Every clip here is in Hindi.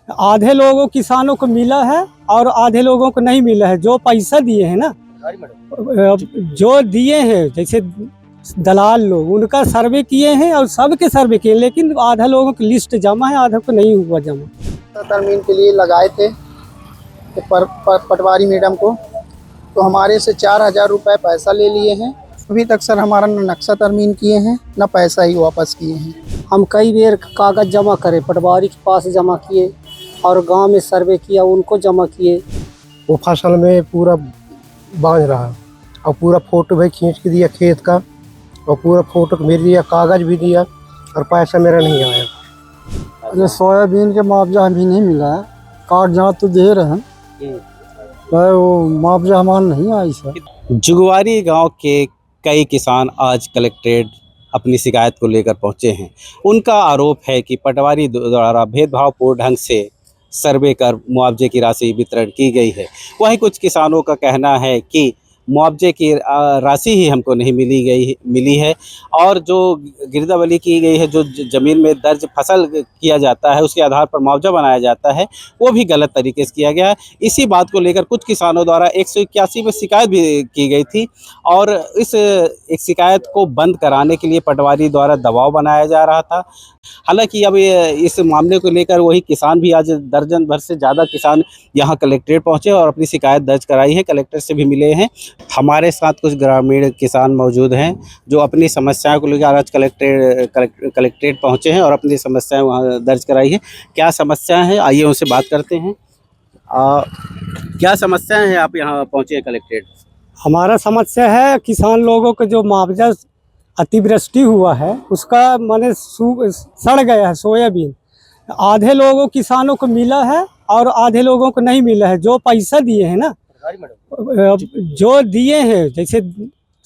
आधे लोगों किसानों को मिला है और आधे लोगों को नहीं मिला है। जो पैसा दिए हैं ना, जो दिए हैं जैसे दलाल लोग, उनका सर्वे किए हैं और सबके सर्वे किए, लेकिन आधा लोगों की लिस्ट जमा है, आधा को नहीं हुआ जमा। तरमीम के लिए लगाए थे तो पटवारी मैडम को, तो हमारे से 4,000 रुपये पैसा ले लिए हैं। अभी तक सर हमारा न नक्शा तरमीम किए हैं न पैसा ही वापस किए हैं। हम कई बार कागज़ जमा करे, पटवारी के पास जमा किए और गांव में सर्वे किया, उनको जमा किए। वो फसल में पूरा बांझ रहा और पूरा फोटो भी खींच के दिया खेत का, और पूरा फोटो मेरे दिया, कागज़ भी दिया और पैसा मेरा नहीं आया। अरे सोयाबीन के मुआवजा अभी नहीं मिला है, कागजात तो दे रहे हैं, वो मुआवजा हमारा नहीं आया सर। जुगवारी गांव के कई किसान आज कलेक्ट्रेट अपनी शिकायत को लेकर पहुंचे हैं। उनका आरोप है कि पटवारी द्वारा भेदभावपूर्ण ढंग से सर्वे कर मुआवजे की राशि वितरण की गई है। वहीं कुछ किसानों का कहना है कि मुआवजे की राशि ही हमको नहीं मिली है, और जो गिरदावरी की गई है, जो ज़मीन में दर्ज फसल किया जाता है उसके आधार पर मुआवजा बनाया जाता है, वो भी गलत तरीके से किया गया है। इसी बात को लेकर कुछ किसानों द्वारा 181 में शिकायत भी की गई थी, और इस एक शिकायत को बंद कराने के लिए पटवारी द्वारा दबाव बनाया जा रहा था। हालांकि अब इस मामले को लेकर वही किसान भी, आज दर्जन भर से ज़्यादा किसान यहाँ कलेक्ट्रेट पहुँचे और अपनी शिकायत दर्ज कराई है, कलेक्टर से भी मिले हैं। हमारे साथ कुछ ग्रामीण किसान मौजूद हैं जो अपनी समस्याओं को लेकर आज कलेक्ट्रेट पहुँचे हैं और अपनी समस्याएं वहाँ दर्ज कराई है। क्या समस्याएं हैं, आइए उनसे बात करते हैं। क्या समस्याएं हैं, आप यहाँ पहुँचे हैं कलेक्ट्रेट? हमारा समस्या है किसान लोगों को जो मुआवजा अतिवृष्टि हुआ है उसका माने सड़ गया है सोयाबीन। आधे लोगों किसानों को मिला है और आधे लोगों को नहीं मिला है। जो पैसा दिए हैं ना, जो दिए हैं जैसे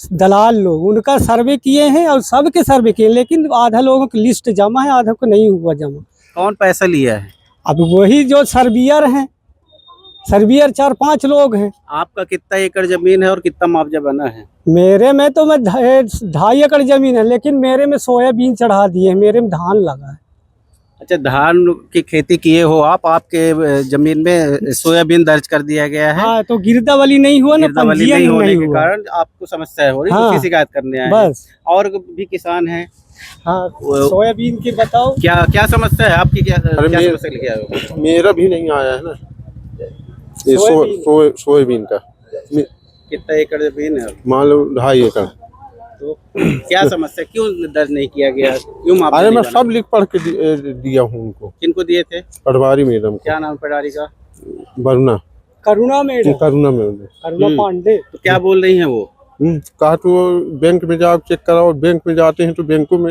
दलाल लोग, उनका सर्वे किए हैं और सबके सर्वे किए, लेकिन आधा लोगों की लिस्ट जमा है, आधा को नहीं हुआ जमा। कौन पैसा लिया है? अब वही जो सर्वियर हैं, सर्वियर 4-5 लोग हैं। आपका कितना एकड़ जमीन है और कितना मुआवजा बना है? मेरे में तो 2.5 एकड़ जमीन है, लेकिन मेरे में सोयाबीन चढ़ा दिए हैं, मेरे में धान लगा है। अच्छा, धान की खेती किए हो आप, आपके जमीन में सोयाबीन दर्ज कर दिया गया है। हाँ, तो गिरदावरी नहीं हुआ ना, गिरदावरी नहीं होने के कारण आपको समस्या हो रही है, हाँ, शिकायत करने आए बस। और भी किसान हैं। हाँ, सोयाबीन की बताओ क्या समस्या है आपकी? क्या समस्या लेके आए हो? मेरा भी नहीं आया है ना, ये सोयाबीन का। कितना एकड़ जमीन है? मान लो 2.5 एकड़। तो क्या समस्या, क्यों दर्ज नहीं किया गया, क्यों मुआवजा? अरे मैं सब लिख पढ़ के दिया हूँ उनको। किनको दिए थे? पटवारी मैडम को। क्या नाम पटवारी का? वरुणा, करुणा मैडम, करुणा पांडे। तो क्या बोल रही हैं वो? कहा तो बैंक में जाओ चेक कराओ। बैंक में जाते हैं तो बैंकों में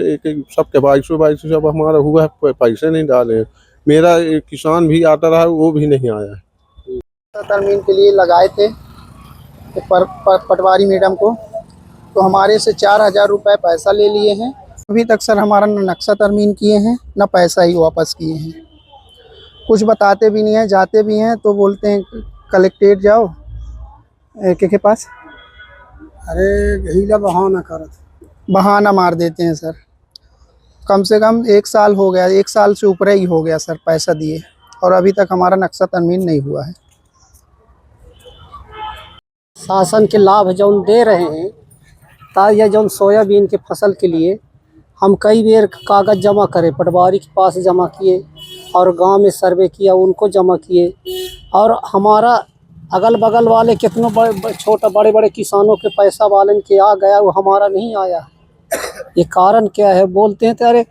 सब के 2200 सब हमारा हुआ है, पैसे नहीं डाले हैं। मेरा एक किसान भी आता रहा, वो भी नहीं आया है। तरमीम के लिए लगाए थे तो पटवारी मैडम को, तो हमारे से 4,000 रुपये पैसा ले लिए हैं। अभी तक सर हमारा न नक्शा तरमीम किए हैं न पैसा ही वापस किए हैं। कुछ बताते भी नहीं हैं, जाते भी हैं तो बोलते हैं कलेक्ट्रेट जाओ के पास। अरे हीला बहाना करत, बहाना मार देते हैं सर। कम से कम 1 साल हो गया, 1 साल से ऊपर ही हो गया सर पैसा दिए, और अभी तक हमारा नक्शा तरमीम नहीं हुआ है। शासन के लाभ जौन दे रहे हैं, ताकि जौन सोयाबीन के फसल के लिए हम कई बार कागज़ जमा करे, पटवारी के पास जमा किए और गांव में सर्वे किया, उनको जमा किए, और हमारा अगल बगल वाले कितनों बड़े बड़े किसानों के पैसा वालन के आ गया, वो हमारा नहीं आया। ये कारण क्या है? बोलते हैं तो अरे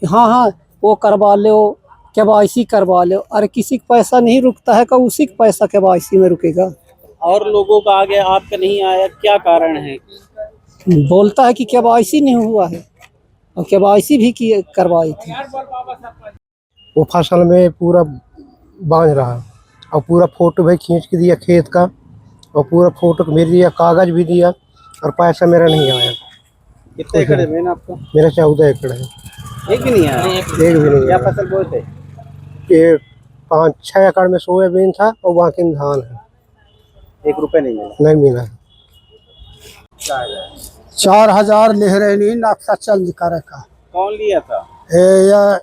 हाँ वो करवा लो, KYC करवा लो। अरे किसी का पैसा नहीं रुकता है, का उसी का पैसा KYC में रुकेगा। और लोगों का आ गया, आपका नहीं आया, क्या कारण है? बोलता है कि KYC नहीं हुआ है, और KYC भी करवाई थी। वो फसल में पूरा बांझ रहा और पूरा फोटो भी खींच के दिया खेत का, और पूरा फोटो मेरे दिया, कागज़ भी दिया और पैसा मेरा नहीं आया। कितने एकड़ जमीन आपका? मेरा 14 एकड़ है। एक भी नहीं आया? एक भी नहीं। क्या फसल बोए थे? ये 5-6 एकड़ में सोयाबीन था और बाकी में धान है। 1 रुपये नहीं मिला? नहीं मिला। 4,000 लेहरेनी नक्शा चंद करे का। कौन लिया था? ये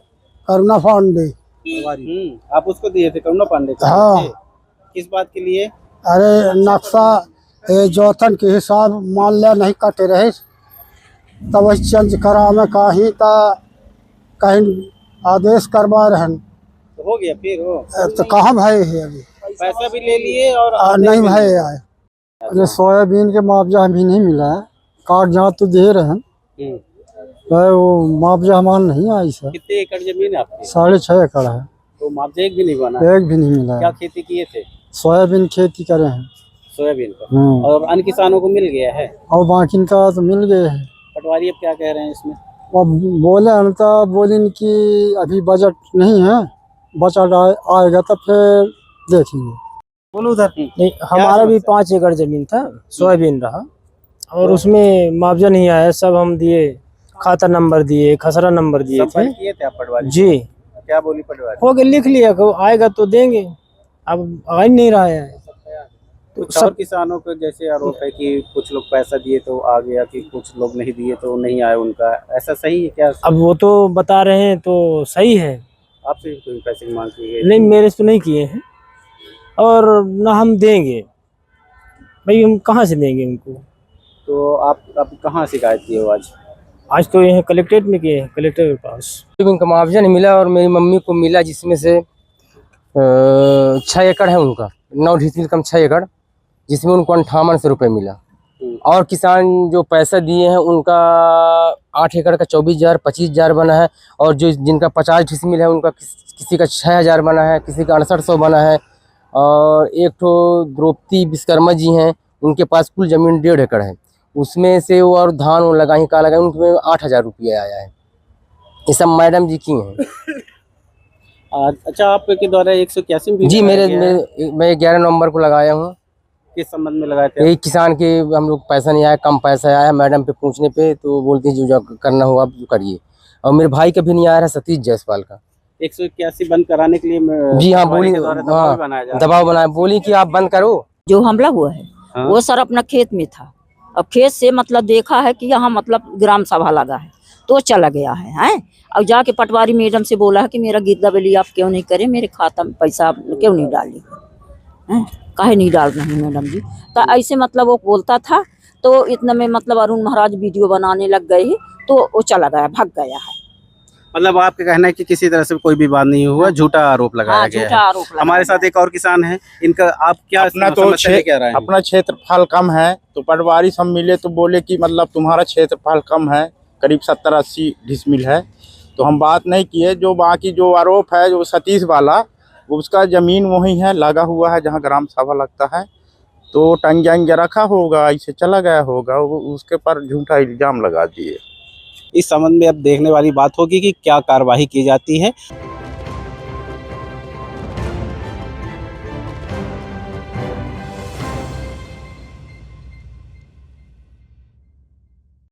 करुणा पांडे। आप उसको दिए थे करुणा पांडे को? हाँ। किस बात के लिए? अरे नक्शा जोतन के हिसाब मान लिया नहीं कटे रहे, तब वही चेंज करा में कहीं कहीं आदेश करवा रहे तो हो गया फिर वो तो कहाँ भाई है अभी पैसा भी ले लिए और नहीं भाई आए। अरे सोयाबीन के मुआवजा अभी नहीं मिला है, कागजात तो दे रहे हैं, वो मुआवजा हमारा नहीं आई सर। कितने एकड़ जमीन है आपकी? 6.5 एकड़ है। तो मुआवजा एक भी नहीं बना? एक भी नहीं मिला क्या है। खेती किए थे? सोयाबीन खेती करे हैं। सोयाबीन का? और अन्य किसानों को मिल गया है और बाकी का तो मिल गए हैं। पटवारी अब क्या कह रहे हैं इसमें? और बोले हम तो बोले कि अभी बजट नहीं है, बजट आएगा तो फिर देखेंगे। बोलो उधर। नहीं, हमारा भी 5 एकड़ जमीन था, सोयाबीन रहा और उसमें मुआवजा नहीं आया। सब हम दिए, खाता नंबर दिए, खसरा नंबर दिए थे। किए थे आप पटवारी? जी। क्या बोली पटवारी? हो गया, लिख लिया कि आएगा तो देंगे, अब आ ही नहीं रहा है। तो कुछ और किसानों को जैसे आरोप है कि कुछ लोग पैसा दिए तो आ गया, कि कुछ लोग नहीं दिए तो नहीं आए उनका, ऐसा सही है क्या? अब वो तो बता रहे हैं तो सही है। आपसे कोई पैसे की मांग की गई? नहीं, मेरे से तो नहीं किए हैं और ना हम देंगे भाई, हम कहाँ से देंगे उनको। तो आप कहाँ शिकायत किए हो आज? आज तो यहाँ कलेक्ट्रेट में किए हैं, कलेक्टर के पास। उनका मुआवजा नहीं मिला और मेरी मम्मी को मिला, जिसमें से 6 एकड़ है उनका, 9 डिसमिल कम 6 एकड़, जिसमें उनको 5800 रुपये मिला। और किसान जो पैसा दिए हैं उनका 8 एकड़ का 24,000 25,000 बना है, और जो जिनका 50 डिसमिल है उनका किसी का 6,000 बना है, किसी का 6800 बना है। और एक तो द्रौपदी विश्वकर्मा जी हैं, उनके पास कुल जमीन 1.5 एकड़ है, उसमें से वो और धान वो लगाई का लगाई, उनमें 8,000 रुपये आया है। ये सब मैडम जी की हैं। अच्छा, आपके द्वारा 181 जी मैं 11 नवंबर को लगाया हूँ। किस संबंध में लगाए थे? यही किसान के हम लोग पैसा नहीं आया, कम पैसा आया मैडम पे पूछने पे, तो बोलती है जो करना हो आप करिए। और मेरे भाई का भी नहीं आया है, सतीश जायसवाल का। 181 बंद कराने के लिए जी हाँ, बोली दबाव बनाया, बोली कि आप बंद करो। जो हमला हुआ है वो सर अपना खेत में था। अब खेत से मतलब देखा है कि यहाँ मतलब ग्राम सभा लगा है तो चला गया है। और जाके पटवारी मैडम से बोला है कि मेरा गिरदा बली आप क्यों नहीं करे, मेरे खाता में पैसा क्यों नहीं डाली, काहे नहीं डाल रहे हैं मैडम जी। तो ऐसे मतलब वो बोलता था, तो इतना में मतलब अरुण महाराज वीडियो बनाने लग गए तो वो चला गया, भाग गया है। मतलब आपका कहना है कि किसी तरह से कोई विवाद नहीं हुआ, झूठा आरोप लगाया गया झूठा आरोप है। हमारे साथ एक और किसान है, इनका आप क्या अपना तो अपना क्षेत्रफल कम है, तो पटवारी सब मिले तो बोले कि मतलब तुम्हारा क्षेत्रफल कम है, करीब 70-80 डिसमिल है। तो हम बात नहीं किए। जो बाकी जो आरोप है जो सतीश वाला, उसका जमीन वही है, लगा हुआ है जहाँ ग्राम सभा लगता है, तो टंग रखा होगा, ऐसे चला गया होगा, उसके पर झूठा इल्जाम लगा दिए। इस संबंध में अब देखने वाली बात होगी कि क्या कार्रवाई की जाती है।